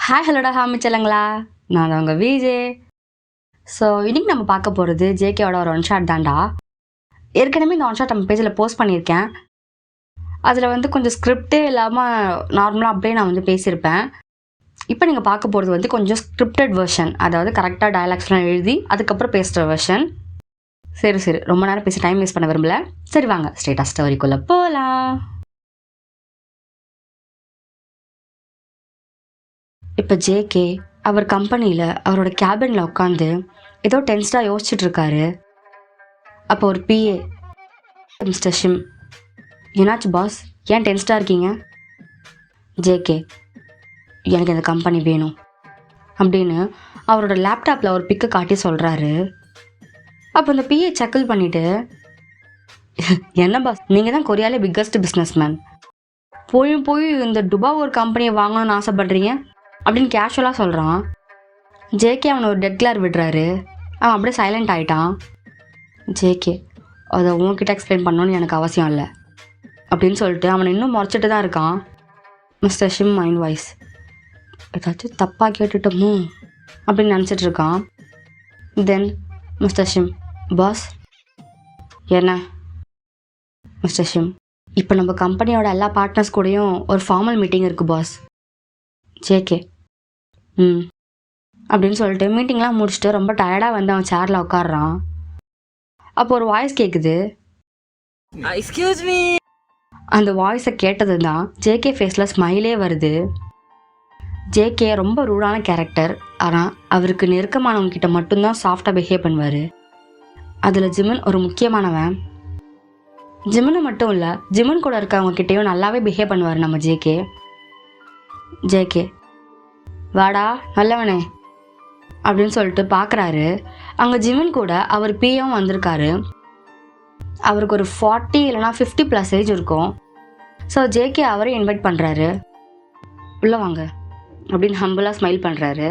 Hi ஹலோடா ஆரம்பிச்சலங்களா. நான் தான் உங்கள் விஜே. ஸோ இன்னைக்கு நம்ம பார்க்க போகிறது ஜேகேவோட ஒரு ஒன் ஷாட் தான்டா. ஏற்கனவே இந்த ஒன் ஷாட் நம்ம பேஜில் போஸ்ட் பண்ணியிருக்கேன். அதில் கொஞ்சம் ஸ்கிரிப்டே இல்லாமல் நார்மலாக அப்படியே நான் பேசியிருப்பேன். இப்போ நீங்கள் பார்க்க போகிறது கொஞ்சம் ஸ்கிரிப்டட் வெர்ஷன், அதாவது கரெக்டாக டயலாக்ஸ்லாம் எழுதி அதுக்கப்புறம் பேசுகிற வெர்ஷன். சரி ரொம்ப நேரம் பேசி டைம் வேஸ்ட் பண்ண விரும்பல. சரி வாங்க ஸ்ட்ரெயிட்டாக ஸ்டோரிக்குள்ளே போகலாம். இப்போ ஜேகே அவர் கம்பெனியில் அவரோட கேபினில் உட்காந்து ஏதோ டென்ஸ்டாக யோசிச்சுட்டு இருக்காரு. அப்போ ஒரு பிஏ, மிஸ்டர் ஷிம், என்னாச்சு பாஸ், ஏன் டென்ஸ்டாக இருக்கீங்க? ஜேகே, எனக்கு இந்த கம்பெனி வேணும் அப்படின்னு அவரோட லேப்டாப்பில் ஒரு பிக்கை காட்டி சொல்கிறாரு. அப்போ இந்த பிஏ செக்கிள் பண்ணிவிட்டு, என்ன பாஸ், நீங்கள் தான் கொரியாலே பிக்கஸ்ட் பிஸ்னஸ் மேன், போய் இந்த டுபா ஒரு கம்பெனியை வாங்கணும்னு ஆசைப்படுறீங்க அப்படின்னு கேஷுவலாக சொல்கிறான். ஜேகே அவனை ஒரு டெட் கிளார் விடுறாரு. அவன் அப்படியே சைலண்ட் ஆகிட்டான். ஜேகே, அதை உன்கிட்ட எக்ஸ்பிளைன் பண்ணணுன்னு எனக்கு அவசியம் இல்லை அப்படின்னு சொல்லிட்டு அவனை இன்னும் முறைச்சிட்டு தான் இருக்கான். மிஸ்டர் ஷிம் மைண்ட் வாய்ஸ், ஏதாச்சும் தப்பாக கேட்டுட்டோமோ அப்படின்னு நினச்சிட்டு இருக்கான். தென் மிஸ்டர் ஷிம், பாஸ் என்ன? மிஸ்டர் ஷிம், இப்போ நம்ம கம்பெனியோட எல்லா பார்ட்னர்ஸ் கூடயும் ஒரு ஃபார்மல் மீட்டிங் இருக்குது பாஸ். ஜேகே, அப்படின்னு சொல்லிட்டு மீட்டிங்லாம் முடிச்சுட்டு ரொம்ப டயர்டாக அவன் சேரில் உட்காடுறான். அப்போ ஒரு வாய்ஸ் கேட்குது. Excuse me. அந்த வாய்ஸை கேட்டது தான் ஜேகே ஃபேஸில் ஸ்மைலே வருது. ஜேகே ரொம்ப ரூடான கேரக்டர், ஆனால் அவருக்கு நெருக்கமானவங்க கிட்ட மட்டும்தான் சாஃப்டாக பிஹேவ் பண்ணுவார். அதில் ஜிமன் ஒரு முக்கியமானவன். ஜிமனை மட்டும் இல்லை, ஜிமன் கூட இருக்கவங்க கிட்டேயும் நல்லாவே பிஹேவ் பண்ணுவார் நம்ம ஜேகே. ஜேகே, வாடா நல்லவனே அப்படின்னு சொல்லிட்டு பார்க்குறாரு. அங்கே ஜிமன் கூட அவர் பிஏவும் வந்திருக்காரு. அவருக்கு ஒரு 40 இல்லைனா 50+ ஏஜ் இருக்கும். ஸோ ஜேகே அவரே இன்வைட் பண்ணுறாரு. உள்ளே வாங்க அப்படின்னு ஹம்பிளாக ஸ்மைல் பண்ணுறாரு.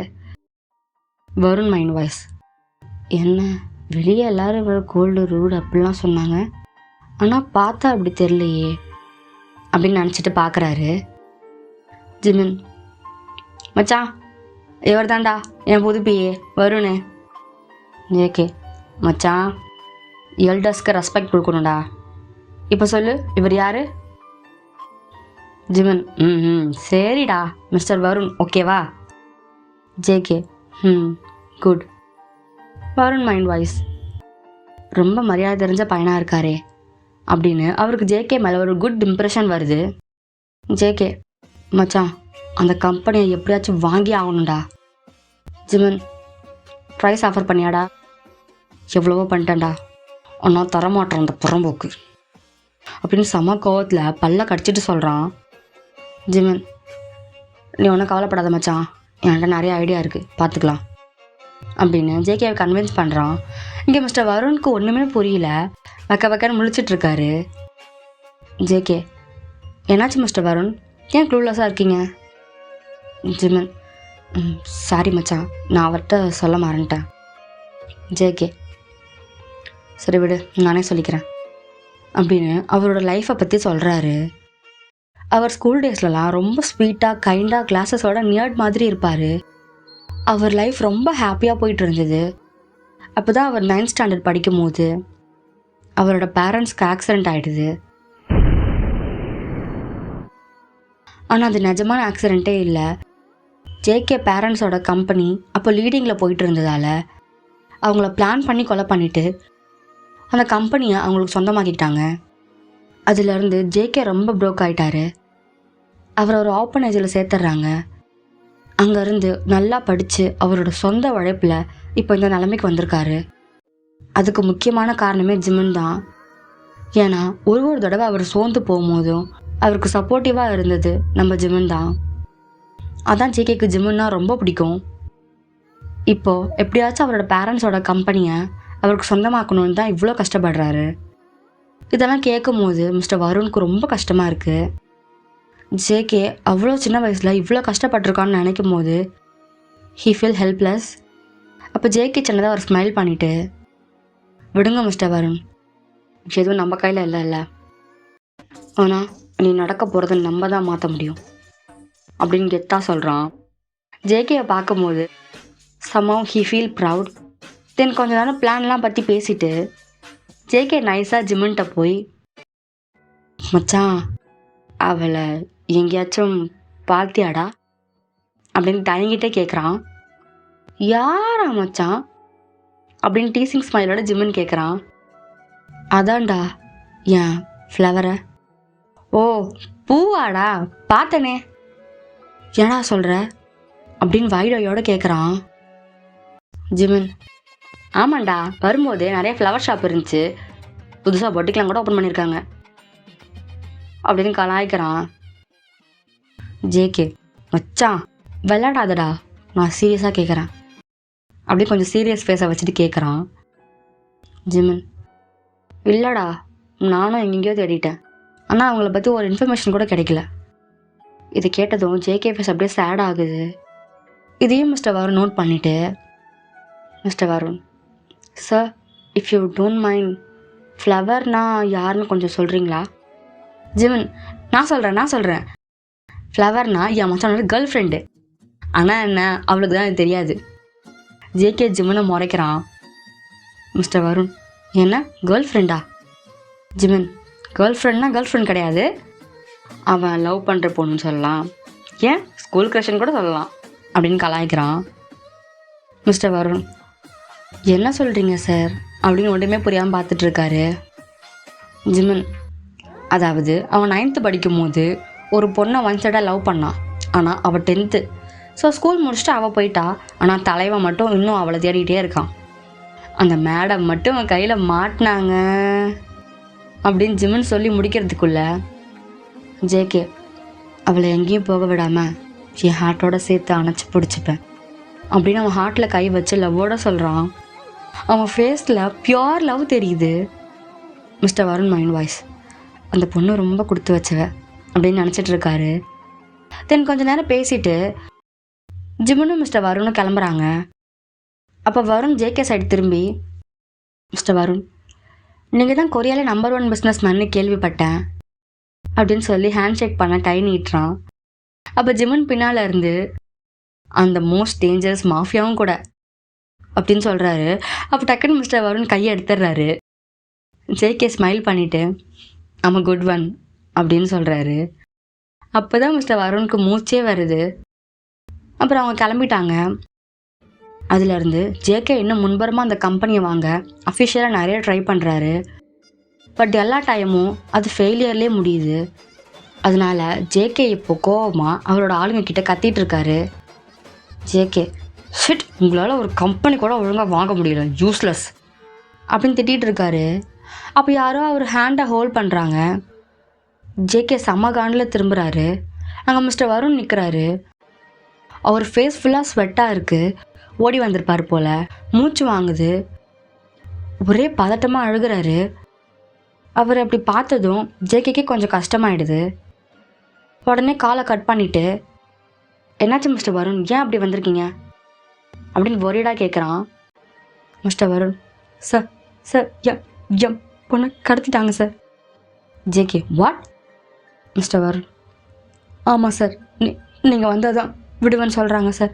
வருண் மைண்ட் வாய்ஸ், என்ன வெளியே எல்லோரும் இவ்வளோ கோல்டு ரூட் அப்படிலாம் சொன்னாங்க, ஆனால் பார்த்தா அப்படி தெரியலையே அப்படின்னு நினச்சிட்டு பார்க்குறாரு. ஜிமன், மச்சான் இவர் தான்டா என் புது பிஏ வருணு. ஜேகே, மச்சான் எல்டர்ஸ்க்கு ரெஸ்பெக்ட் கொடுக்கணும்டா. இப்போ சொல்லு, இவர் யார்? ஜிமன், சரிடா மிஸ்டர் வருண், ஓகேவா? JK, good. Varun mind voice, ரொம்ப மரியாதை தெரிஞ்ச பையனாக இருக்காரே அப்படின்னு அவருக்கு ஜேகே மேலே ஒரு குட் இம்ப்ரெஷன் வருது. ஜேகே, மச்சான் அந்த கம்பெனியை எப்படியாச்சும் வாங்கி ஆகணும்டா. ஜிமன், ப்ரைஸ் ஆஃபர் பண்ணியாடா? எவ்வளவோ பண்ணிட்டேன்டா, ஒன்றும் தரமாட்டேன் அந்த புறம்போக்கு அப்படின்னு செம கோவத்தில் பல்ல கடிச்சிட்டு சொல்கிறான். ஜிமன், நீ ஒன்றும் கவலைப்படாத மச்சான், என்கிட்ட நிறைய ஐடியா இருக்குது, பார்த்துக்கலாம் அப்படின்னு ஜேகேவை கன்வின்ஸ் பண்ணுறான். இங்கே மிஸ்டர் வருணுக்கு ஒன்றுமே புரியல, வக்கன்னு முழிச்சிட்ருக்காரு. ஜேகே, என்னாச்சு மிஸ்டர் வருண், ஏன் க்ளூலெஸ்ஸாக இருக்கீங்க? ஜிமன், சாரி மச்சான், நான் அவர்கிட்ட சொல்ல மறந்துட்டேன். ஜேகே, சரி விடு, நானே சொல்லிக்கிறேன் அப்படின்னு அவரோட லைஃப்பை பற்றி சொல்கிறாரு. அவர் ஸ்கூல் டேஸ்லலாம் ரொம்ப ஸ்வீட்டாக கைண்டாக கிளாஸஸோட நியர்ட் மாதிரி இருப்பார். அவர் லைஃப் ரொம்ப ஹாப்பியாக போயிட்டு இருந்தது. அப்போ தான் அவர் 9th ஸ்டாண்டர்ட் படிக்கும் போது அவரோட பேரண்ட்ஸ்க்கு ஆக்சிடெண்ட் ஆகிடுது. ஆனால் அது நிஜமான ஆக்சிடெண்ட்டே இல்லை. ஜேகே பேரண்ட்ஸோட கம்பெனி அப்போ லீடிங்கில் போயிட்டு இருந்ததால் அவங்கள பிளான் பண்ணி கொலை பண்ணிவிட்டு அந்த கம்பெனியை அவங்களுக்கு சொந்தமாக்கிட்டாங்க. அதுலேருந்து ஜேகே ரொம்ப ப்ரோக் ஆகிட்டாரு. அவரை ஒரு ஆர்ஃபனேஜில் சேர்த்துட்றாங்க. அங்கேருந்து நல்லா படித்து அவரோட சொந்த உழைப்பில் இப்போ இந்த நிலைமைக்கு வந்திருக்காரு. அதுக்கு முக்கியமான காரணமே ஜிமன் தான். ஏன்னா ஒரு தடவை அவர் சோர்ந்து போகும்போதும் அவருக்கு சப்போர்ட்டிவாக இருந்தது நம்ம ஜிமன் தான். அதான் ஜேகேக்கு ஜிமன்னா ரொம்ப பிடிக்கும். இப்போது எப்படியாச்சும் அவரோட பேரண்ட்ஸோட கம்பெனியை அவருக்கு சொந்தமாக்கணும்னு தான் இவ்வளோ கஷ்டப்படுறாரு. இதெல்லாம் கேட்கும் போது மிஸ்டர் வருணுக்கு ரொம்ப கஷ்டமாக இருக்குது. ஜேகே அவ்வளோ சின்ன வயசில் இவ்வளோ கஷ்டப்பட்டிருக்கான்னு நினைக்கும் போது ஹீ ஃபீல் ஹெல்ப்லெஸ். அப்போ ஜேகே சின்னதாக ஒரு ஸ்மைல் பண்ணிவிட்டு, விடுங்க மிஸ்டர் வருண், எதுவும் நம்ம கையில் இல்லை, ஆனால் நீ நடக்க போகிறத நம்ம தான் மாற்ற முடியும் அப்படின்னு கெத்தாக சொல்கிறான். ஜேகேவை பார்க்கும்போது somehow he feel ப்ரவுட். தென் கொஞ்ச நேரம் பிளான்லாம் பற்றி பேசிட்டு ஜேகே நைஸாக ஜிம்மின்ட்ட போய், மச்சான் அவளை எங்கேயாச்சும் பார்த்தியாடா அப்படின்னு தயங்கிட்டே கேட்குறான். யாரா மச்சான் அப்படின்னு டீசிங் ஸ்மைலோட ஜிம்மின் கேட்குறான். அதான்டா ஏன் ஃப்ளவரை. ஓ பூவாடா, பார்த்தனே. ஏடா சொல்கிற அப்படின்னு வைடோயோட கேட்குறான். ஜிமின், ஆமாண்டா வரும்போது நிறைய ஃப்ளவர் ஷாப் இருந்துச்சு, புதுசாக பொட்டிக்கலாம் கூட ஓப்பன் பண்ணியிருக்காங்க அப்படின்னு கலாய்க்கிறான். ஜேகே, மச்சான் விளையாடாதடா, நான் சீரியஸாக கேட்குறேன் அப்படி கொஞ்சம் சீரியஸ் ஃபேஸை வச்சுட்டு கேட்குறான். ஜிமின், இல்லைடா நானும் எங்கெங்கேயோ தேடிட்டேன், ஆனால் அவங்கள பற்றி ஒரு இன்ஃபர்மேஷன் கூட கிடைக்கல. இது கேட்டதும் ஜேகே ஃபேஸ் அப்படியே சேட் ஆகுது. இதையும் மிஸ்டர் வருண் நோட் பண்ணிவிட்டு, mister Varun sir, if you don't mind ஃப்ளவர்னா யாருன்னு கொஞ்சம் சொல்கிறீங்களா? ஜிமின், நான் சொல்கிறேன் ஃப்ளவர்னா என் மச்சானோட கேர்ள் ஃப்ரெண்டு. ஆனால் என்ன, அவளுக்கு தான் அது தெரியாது. ஜேகே ஜிமினை முறைக்கிறான். மிஸ்டர் வருண், என்ன கேர்ள் ஃப்ரெண்டா? ஜிமின், கேர்ள் ஃப்ரெண்ட்னா கேர்ள் ஃப்ரெண்ட் கிடையாது, அவன் லவ் பண்ணுற பொண்ணுன்னு சொல்லலாம், ஏன் ஸ்கூல் க்ரஷ்ன்னு கூட சொல்லலாம் அப்படின்னு கலாய்க்கிறான். மிஸ்டர் வருண், என்ன சொல்கிறீங்க சார் அப்படின்னு ஒன்றுமே புரியாமல் பார்த்துட்ருக்காரு. ஜிமின், அதாவது அவன் 9th படிக்கும் போது ஒரு பொண்ணை ஒன் சைடாக லவ் பண்ணான், ஆனால் அவள் 10th. ஸோ ஸ்கூல் முடிச்சுட்டு அவள் போயிட்டா, ஆனால் தலைவன் மட்டும் இன்னும் அவளை தேடிகிட்டே இருக்கான். அந்த மேடம் மட்டும் அவன் கையில் மாட்டினாங்க அப்படின்னு ஜிமின் சொல்லி முடிக்கிறதுக்குள்ள ஜேகே, அவளை எங்கேயும் போக விடாமல் என் ஹார்ட்டோட சேர்த்து அணைச்சி பிடிச்சிப்பேன் அப்படின்னு அவன் ஹார்ட்டில் கை வச்சு லவ்வோட சொல்கிறான். அவன் ஃபேஸில் பியோர் லவ் தெரியுது. மிஸ்டர் வருண் மைண்ட் வாய்ஸ், அந்த பொண்ணு ரொம்ப கொடுத்து வச்சவ அப்படின்னு நினச்சிட்டு இருக்காரு. தென் கொஞ்ச நேரம் பேசிட்டு ஜிம்முனும் மிஸ்டர் வருணும் கிளம்புறாங்க. அப்போ வருண் ஜேகே சைடு திரும்பி, மிஸ்டர் வருண், நீங்கள் தான் கொரியாவிலே நம்பர் 1 பிஸ்னஸ் மேன்னு கேள்விப்பட்டேன் அப்படின்னு சொல்லி ஹேண்ட் ஷேக் பண்ண கை நீட்டுறான். அப்போ ஜிம்மன் பின்னால் இருந்து, அந்த மோஸ்ட் டேஞ்சரஸ் மாஃபியாவும் கூட அப்படின்னு சொல்கிறாரு. அப்போ டக்குன்னு மிஸ்டர் வருண் கையை எடுத்துடுறாரு. ஜேகே ஸ்மைல் பண்ணிவிட்டு, ஆமாம் குட் ஒன் அப்படின்னு சொல்கிறாரு. அப்போ தான் மிஸ்டர் வருணுக்கு மூச்சே வருது. அப்புறம் அவங்க கிளம்பிட்டாங்க. அதுலேருந்து ஜேகே இன்னும் முன்புறமாக அந்த கம்பெனியை வாங்க அஃபிஷியலாக நிறைய ட்ரை பண்ணுறாரு. பட் எல்லா டைமும் அது ஃபெயிலியர்லேயே முடியுது. அதனால ஜேகே இப்போ கோவமாக அவரோட ஆளுங்க கிட்ட கத்திட்டு இருக்காரு. ஜேகே, ஷிட், உங்களால் ஒரு கம்பெனி கூட ஒழுங்காக வாங்க முடியல, யூஸ்லெஸ் அப்படின்னு திட்டிகிட்டு இருக்காரு. அப்போ யாரோ அவர் ஹேண்டை ஹோல்ட் பண்ணுறாங்க. ஜேகே செம்ம காண்டில் திரும்புகிறாரு. அங்கே மிஸ்டர் வருண் நிற்கிறாரு. அவர் ஃபேஸ் ஃபுல்லாக ஸ்வெட்டாக இருக்குது, ஓடி வந்திருப்பார் போல், மூச்சு வாங்குது, ஒரே பதட்டமாக அழுகிறாரு. அவர் அப்படி பார்த்ததும் ஜேகேக்கே கொஞ்சம் கஷ்டமாயிடுது. உடனே காலை கட் பண்ணிவிட்டு, என்னாச்சு மிஸ்டர் வருண், ஏன் அப்படி வந்திருக்கீங்க அப்படின்னு ஒரீடாக கேட்குறான். மிஸ்டர் வருண், சார் சார் எம் பொண்ணை கடத்திட்டாங்க சார். JK, what? மிஸ்டர் வருண், ஆமாம் சார், நீங்கள் வந்தால் தான் விடுவேன்னு சொல்கிறாங்க சார்.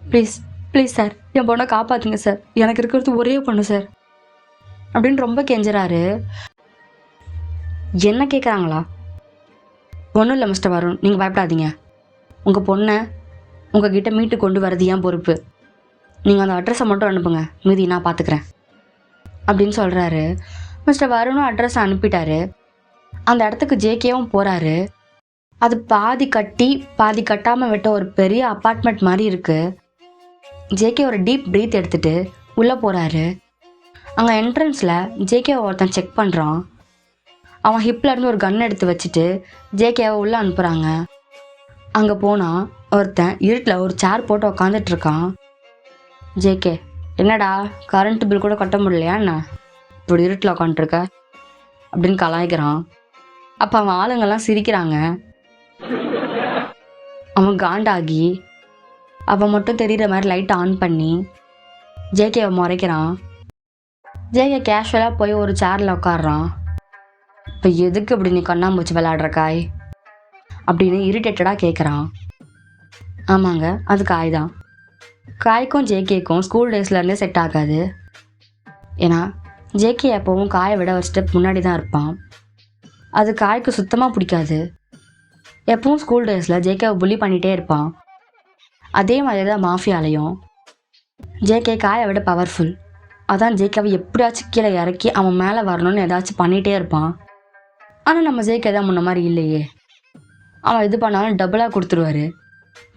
ப்ளீஸ் ப்ளீஸ் சார், என் பொண்ணை காப்பாற்றுங்க சார், எனக்கு இருக்கிறது ஒரே பொண்ணு சார் அப்படின்னு ரொம்ப கெஞ்சுறாரு. என்ன கேட்குறாங்களா? ஒன்றும் இல்லை மிஸ்டர் வருண், நீங்கள் பயப்படாதீங்க, உங்கள் பொண்ணை உங்ககிட்ட மீட்டு கொண்டு வரது ஏன் பொறுப்பு, நீங்கள் அந்த அட்ரஸை மட்டும் அனுப்புங்க, மீதி நான் பார்த்துக்கிறேன் அப்படின்னு சொல்கிறாரு. மிஸ்டர் வருணும் அட்ரஸை அனுப்பிட்டாரு. அந்த இடத்துக்கு ஜேகேவும் போகிறாரு. அது பாதி கட்டி பாதி கட்டாமல் விட்ட ஒரு பெரிய அப்பார்ட்மெண்ட் மாதிரி இருக்குது. ஜேகே ஒரு டீப் ப்ரீத் எடுத்துகிட்டு உள்ளே போகிறாரு. அங்கே என்ட்ரன்ஸில் ஜேகேவை ஒருத்தன் செக் பண்ணுறான். அவன் ஹிப்லேருந்து ஒரு கன் எடுத்து வச்சுட்டு ஜேகேவை உள்ளே அனுப்புகிறாங்க. அங்கே போனால் ஒருத்தன் இருட்டில் ஒரு சேர் போட்டு உக்காந்துட்ருக்கான். ஜேகே, என்னடா கரண்ட் பில் கூட கட்ட முடியலையா என்ன, இப்படி இருட்டில் உட்காந்துருக்க அப்படின்னு கலாய்க்கிறான். அப்போ அவன் ஆளுங்கெல்லாம் சிரிக்கிறாங்க. அவன் காண்டாகி அவன் மட்டும் தெரிகிற மாதிரி லைட்டை ஆன் பண்ணி ஜேகேவை முறைக்கிறான். ஜேகே கேஷுவலாக போய் ஒரு சேரில் உட்காடுறான். இப்போ எதுக்கு இப்படி நீ கண்ணாமூச்சி விளையாடுற காய் அப்படின்னு இரிட்டேட்டடாக கேட்குறான். ஆமாங்க, அது காய் தான். காய்க்கும் ஜேகேக்கும் ஸ்கூல் டேஸ்லேருந்தே செட் ஆகாது. ஏன்னா ஜேகே எப்போவும் காயை விட ஒரு ஸ்டெப் முன்னாடி தான் இருப்பான். அது காய்க்கு சுத்தமாக பிடிக்காது. எப்பவும் ஸ்கூல் டேஸில் ஜேகேவை புள்ளி பண்ணிகிட்டே இருப்பான். அதே மாதிரி தான் மாஃபியாலையும். ஜேகே காயை விட பவர்ஃபுல். அதான் ஜேகேவை எப்படியாச்சும் கீழே இறக்கி அவன் மேலே வரணும்னு ஏதாச்சும் பண்ணிகிட்டே இருப்பான். ஆனால் நம்ம ஜேகே தான் முன்ன மாதிரி இல்லையே. அவன் இது பண்ணாலும் டபுளாக கொடுத்துருவாரு.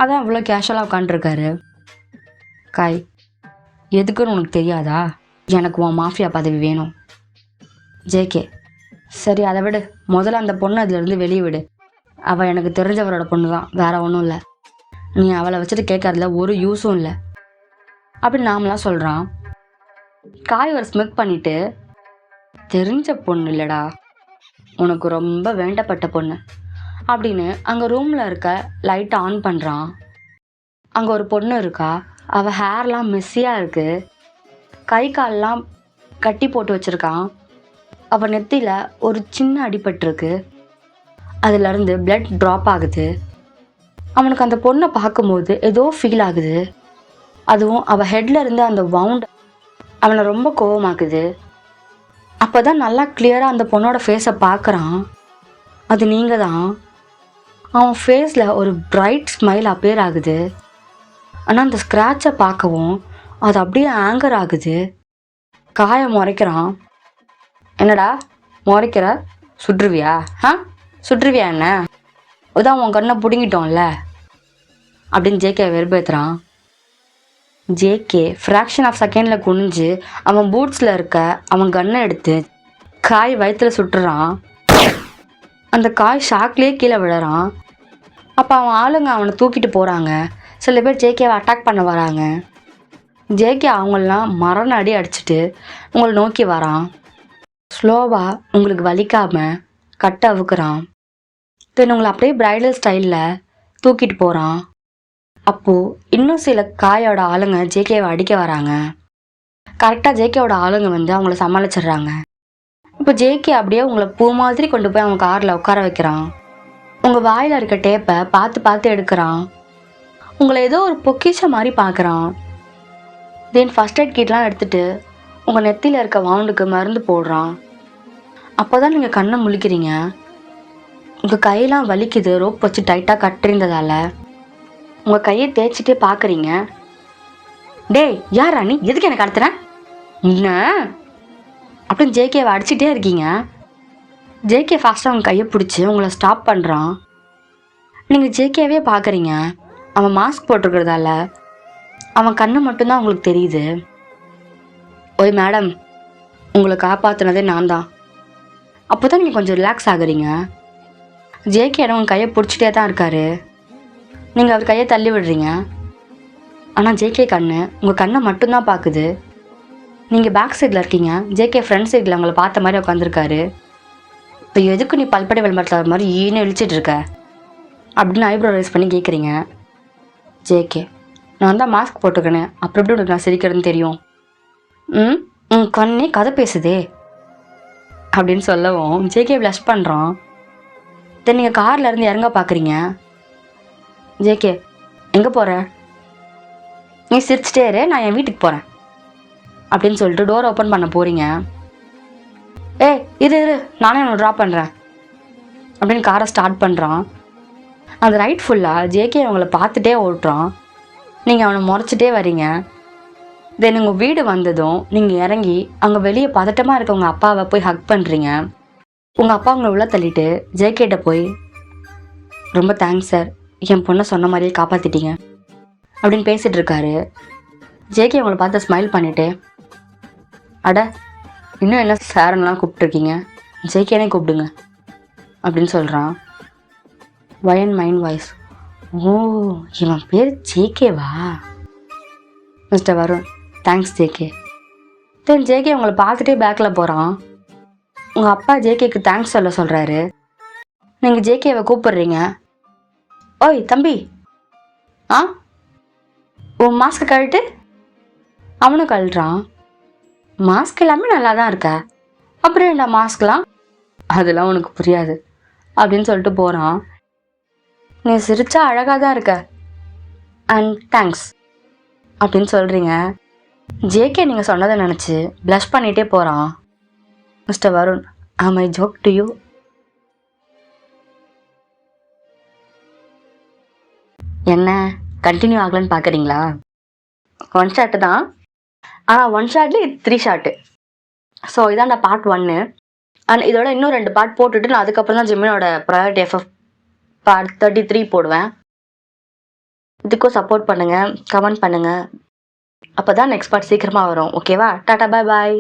அதான் அவ்வளோ கேஷுவலாக உட்காண்ட்ருக்காரு. காய், எதுக்குன்னு உனக்கு தெரியாதா? எனக்கு உன் மாஃபியா பதவி வேணும். ஜேகே, சரி அதை விடு. முதல்ல அந்த பொண்ணு அதுலேருந்து வெளியே விடு. அவள் எனக்கு தெரிஞ்சவரோட பொண்ணு தான், வேற ஒன்றும் இல்லை. நீ அவளை வச்சுட்டு கேட்கறதுல ஒரு யூஸும் இல்லை அப்படின்னு நாமலாம் சொல்கிறான். காய் ஒரு ஸ்மிக் பண்ணிட்டு, தெரிஞ்ச பொண்ணு இல்லைடா, உனக்கு ரொம்ப வேண்டப்பட்ட பொண்ணு அப்படின்னு அங்கே ரூமில் இருக்க லைட்டை ஆன் பண்ணுறான். அங்கே ஒரு பொண்ணு இருக்கா. அவள் ஹேர்லாம் மெஸ்ஸியாக இருக்குது. கை கால்லாம் கட்டி போட்டு வச்சுருக்கான். அவள் நெத்தியில் ஒரு சின்ன அடிபட்டிருக்கு. அதுலேருந்து பிளட் ட்ராப் ஆகுது. அவனுக்கு அந்த பொண்ணை பார்க்கும்போது ஏதோ ஃபீல் ஆகுது. அதுவும் அவள் ஹெட்டில் இருந்து அந்த வவுண்ட் அவனை ரொம்ப கோவமாக்குது. அப்போ தான் நல்லா கிளியராக அந்த பொண்ணோட ஃபேஸை பார்க்குறான். அது நீங்கள் தான். அவன் ஃபேஸில் ஒரு பிரைட் ஸ்மைல் அப்பியர் ஆகுது. ஆனால் அந்த ஸ்க்ராட்சை பார்க்கவும் அது அப்படியே ஆங்கர் ஆகுது. காயை முறைக்கிறான். என்னடா முறைக்கிற? சுற்றுவியா? சுற்றுவியா என்ன? அதான் உன் கண்ணை பிடுங்கிட்டோம்ல அப்படின்னு ஜேகே வெறுப்பேற்றுறான். ஜேகே ஃப்ராக்ஷன் ஆஃப் செகண்டில் குனிஞ்சு அவன் பூட்ஸில் இருக்க அவன் கன்னை எடுத்து காய் வயிற்றுல சுட்டுறான். அந்த காய் ஷாக்லேயே கீழே விழுறான். அப்போ அவன் ஆளுங்க அவனை தூக்கிட்டு போகிறாங்க. சில பேர் ஜேகேவை அட்டாக் பண்ண வராங்க. ஜேகே அவங்களெலாம் மரண அடி அடிச்சுட்டு உங்களை நோக்கி வரான். ஸ்லோவாக உங்களுக்கு வலிக்காமல் கட்டை அவுக்குறான். தென் உங்களை அப்படியே பிரைடல் ஸ்டைலில் தூக்கிட்டு போகிறான். அப்போது இன்னும் சில காயோட ஆளுங்க ஜேகேவை அடிக்க வராங்க. கரெக்டாக ஜேகேவோட ஆளுங்க வந்து அவங்கள சமாளிச்சிடுறாங்க. இப்போ ஜேகே அப்படியே உங்களை பூ மாதிரி கொண்டு போய் அவங்க காரில் உட்கார வைக்கிறான். உங்கள் வாயில் இருக்க டேப்பை பார்த்து பார்த்து எடுக்கிறான். உங்களை ஏதோ ஒரு பொக்கிஷம் மாதிரி பார்க்குறான். தென் ஃபஸ்ட் எய்ட் கிட்லாம் எடுத்துகிட்டு உங்கள் நெத்தியில் இருக்க வவுண்டுக்கு மருந்து போடுறான். அப்போ தான் நீங்கள் கண்ணை முழிக்கிறீங்க. உங்கள் கையெல்லாம் வலிக்குது. ரோப் வச்சு டைட்டாக கட்டிருந்ததால் உங்கள் கையை தேய்ச்சிட்டே பார்க்குறீங்க. டேய் யாரா நீ? எதுக்கு எனக்கு கடத்துறேன் என்ன அப்படின்னு ஜேகேவை அடிச்சுட்டே இருக்கீங்க. ஜேகே ஃபாஸ்ட்டாக அவங்க கையை பிடிச்சி உங்களை ஸ்டாப் பண்ணுறான். நீங்கள் ஜேகேவே பார்க்குறீங்க. அவன் மாஸ்க் போட்டிருக்கிறதால அவன் கண்ணு மட்டும்தான் உங்களுக்கு தெரியுது. ஓய் மேடம், உங்களை காப்பாற்றினதே நான் தான். அப்போ தான் நீங்கள் கொஞ்சம் ரிலாக்ஸ் ஆகுறீங்க. ஜேகே இடம் கையை பிடிச்சிட்டே தான் இருக்காரு. நீங்கள் அவர் கையை தள்ளி விடுறீங்க. ஆனால் ஜேகே கண்ணு உங்கள் கண்ணை மட்டும்தான் பார்க்குது. நீங்கள் பேக் சைடில் இருக்கீங்க. ஜேகே ஃப்ரண்ட் சைடில் உங்களை பார்த்த மாதிரி உட்காந்துருக்காரு. இப்போ எதுக்கு நீ பல்படை விளம்பரத்தில் மாதிரி ஈன்னு இழிச்சிட்டு இருக்க அப்படின்னு ஐப்ரோ ரைஸ் பண்ணி கேட்குறீங்க. ஜேகே, நான் தான் மாஸ்க் போட்டுக்கணே, அப்புறம் எப்படி உனக்கு நான் சிரிக்கிறதுன்னு தெரியும்? உன் கண்ணே கதை பேசுதே அப்படின்னு சொல்லவும் ஜேகே ப்ளஷ் பண்ணுறான். தென் நீங்கள் காரில் இருந்து இறங்க பார்க்குறீங்க. ஜேகே, எங்கே போகிற? நீ சிரிச்சிட்டே இரு, நான் என் வீட்டுக்கு போகிறேன் அப்படின்னு சொல்லிட்டு டோர் ஓப்பன் பண்ண போகிறீங்க. ஏய் இரு நானே அவனை ட்ராப் பண்ணுறேன் அப்படின்னு காரை ஸ்டார்ட் பண்ணுறான். அந்த ரைட் ஃபுல்லாக ஜேகே அவங்கள பார்த்துட்டே ஓட்டுறான். நீங்கள் அவனை முறைச்சிட்டே வரீங்க. தென் உங்கள் வீடு வந்ததும் நீங்கள் இறங்கி அங்கே வெளியே பதட்டமாக இருக்க உங்கள் அப்பாவை போய் ஹக் பண்ணுறீங்க. உங்கள் அப்பா உங்களை உள்ள தள்ளிட்டு ஜேகேட்ட போய், ரொம்ப தேங்க்ஸ் சார், என் பொண்ணை சொன்ன மாதிரியே காப்பாற்றிட்டீங்க அப்படின்னு பேசிகிட்டு இருக்காரு. ஜேகே உங்களை பார்த்து ஸ்மைல் பண்ணிவிட்டு, அட இன்னும் என்ன சாரன்லாம் கூப்பிட்ருக்கீங்க, ஜேகேனே கூப்பிடுங்க அப்படின்னு சொல்கிறான். வயன் மைண்ட் வாய்ஸ், ஓ இவன் பேர் ஜேகேவா? Mister Varun, thanks JK. Then JK உங்களை பார்த்துட்டே பேக்கில் போகிறான். உங்கள் அப்பா ஜேகேக்கு தேங்க்ஸ் சொல்ல சொல்கிறாரு. நீங்கள் ஜேகேவை கூப்பிடுறீங்க. ஓய் தம்பி, உன் மாஸ்க்கு கழட்டு. அவனும் கழட்டுறான். மாஸ்க் எல்லாமே நல்லா தான் இருக்க, அப்புறம் என்ன மாஸ்க்லாம்? அதெல்லாம் உனக்கு புரியாது அப்படின்னு சொல்லிட்டு போகிறான். நீ சிரிச்சா அழகாக தான் இருக்க, அண்ட் தேங்க்ஸ் அப்படின்னு சொல்கிறீங்க. ஜேகே நீங்கள் சொன்னதை நினச்சி ப்ளஷ் பண்ணிகிட்டே போகிறான். மிஸ்டர் வருண், ஆம் ஐ ஜோக் டு யூ? என்ன கண்டினியூ ஆகலன்னு பார்க்குறீங்களா? 1 ஷாட்டு தான், ஆனால் 1 ஷாட்லேயே 3 ஷாட்டு. ஸோ இதான் நான் பார்ட் 1. அண்ட் இதோட இன்னும் 2 பார்ட் போட்டுட்டு நான் அதுக்கப்புறம் தான் ஜிம்மினோட ப்ரையாரிட்டி எஃப்எஃப் பார்ட் 33 போடுவேன். இதுக்கும் சப்போர்ட் பண்ணுங்கள், கமெண்ட் பண்ணுங்கள். அப்போ தான் நெக்ஸ்ட் பார்ட் சீக்கிரமாக வரும். ஓகேவா? டாடா, பாய் பாய்.